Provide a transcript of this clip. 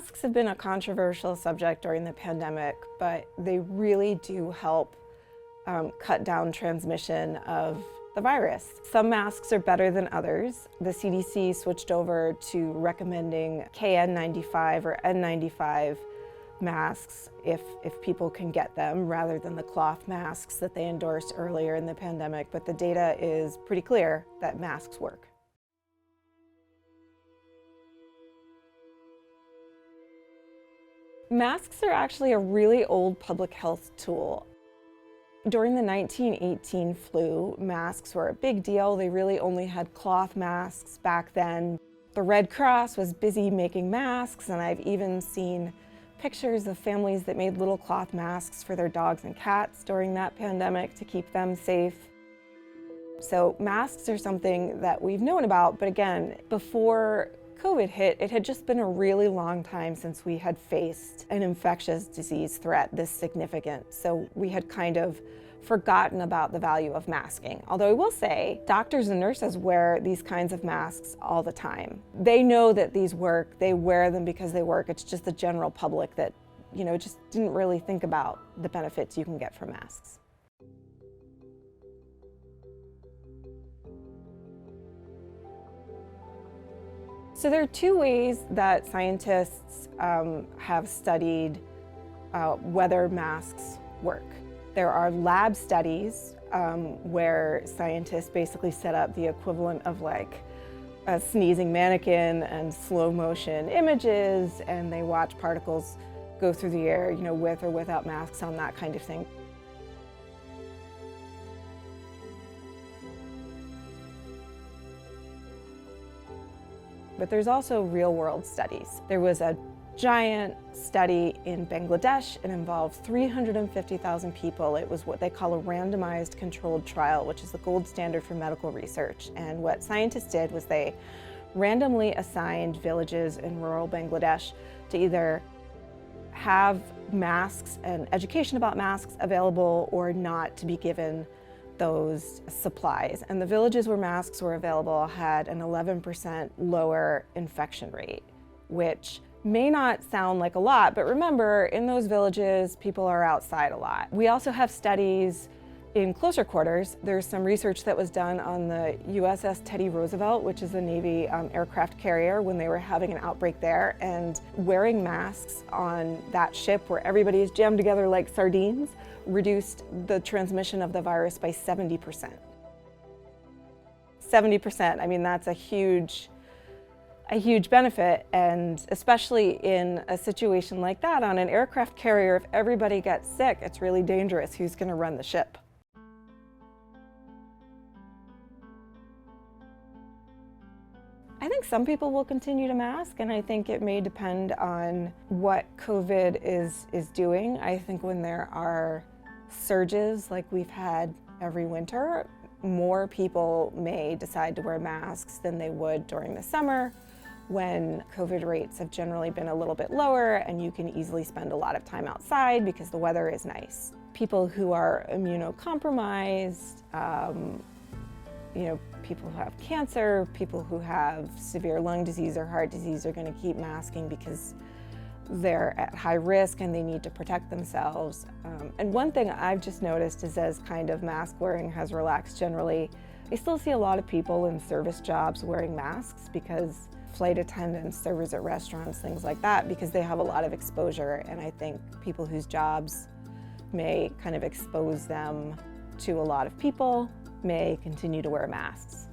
Masks have been a controversial subject during the pandemic, but they really do help cut down transmission of the virus. Some masks are better than others. The CDC switched over to recommending KN95 or N95 masks if people can get them, rather than the cloth masks that they endorsed earlier in the pandemic. But the data is pretty clear that masks work. Masks are actually a really old public health tool. During the 1918 flu, masks were a big deal. They really only had cloth masks back then. The Red Cross was busy making masks, and I've even seen pictures of families that made little cloth masks for their dogs and cats during that pandemic to keep them safe. So masks are something that we've known about, but again, before COVID hit, it had just been a really long time since we had faced an infectious disease threat this significant. So we had kind of forgotten about the value of masking. Although I will say, doctors and nurses wear these kinds of masks all the time. They know that these work, they wear them because they work. It's just the general public that, just didn't really think about the benefits you can get from masks. So there are two ways that scientists have studied whether masks work. There are lab studies where scientists basically set up the equivalent of like a sneezing mannequin and slow motion images, and they watch particles go through the air, with or without masks on, that kind of thing. But there's also real-world studies. There was a giant study in Bangladesh. It involved 350,000 people. It was what they call a randomized controlled trial, which is the gold standard for medical research. And what scientists did was they randomly assigned villages in rural Bangladesh to either have masks and education about masks available or not to be given those supplies. And the villages where masks were available had an 11% lower infection rate, which may not sound like a lot, but remember, in those villages, people are outside a lot. We also have studies in closer quarters. There's some research that was done on the USS Teddy Roosevelt, which is a Navy aircraft carrier, when they were having an outbreak there, and wearing masks on that ship where everybody is jammed together like sardines reduced the transmission of the virus by 70%. 70%, I mean, that's a huge benefit, and especially in a situation like that on an aircraft carrier, if everybody gets sick, it's really dangerous. Who's going to run the ship? I think some people will continue to mask, and I think it may depend on what COVID is doing. I think when there are surges like we've had every winter, more people may decide to wear masks than they would during the summer, when COVID rates have generally been a little bit lower and you can easily spend a lot of time outside because the weather is nice. People who are immunocompromised, people who have cancer, people who have severe lung disease or heart disease are going to keep masking because they're at high risk and they need to protect themselves. And one thing I've just noticed is, as kind of mask wearing has relaxed generally, I still see a lot of people in service jobs wearing masks, because flight attendants, servers at restaurants, things like that, because they have a lot of exposure, and I think people whose jobs may kind of expose them to a lot of people may continue to wear masks.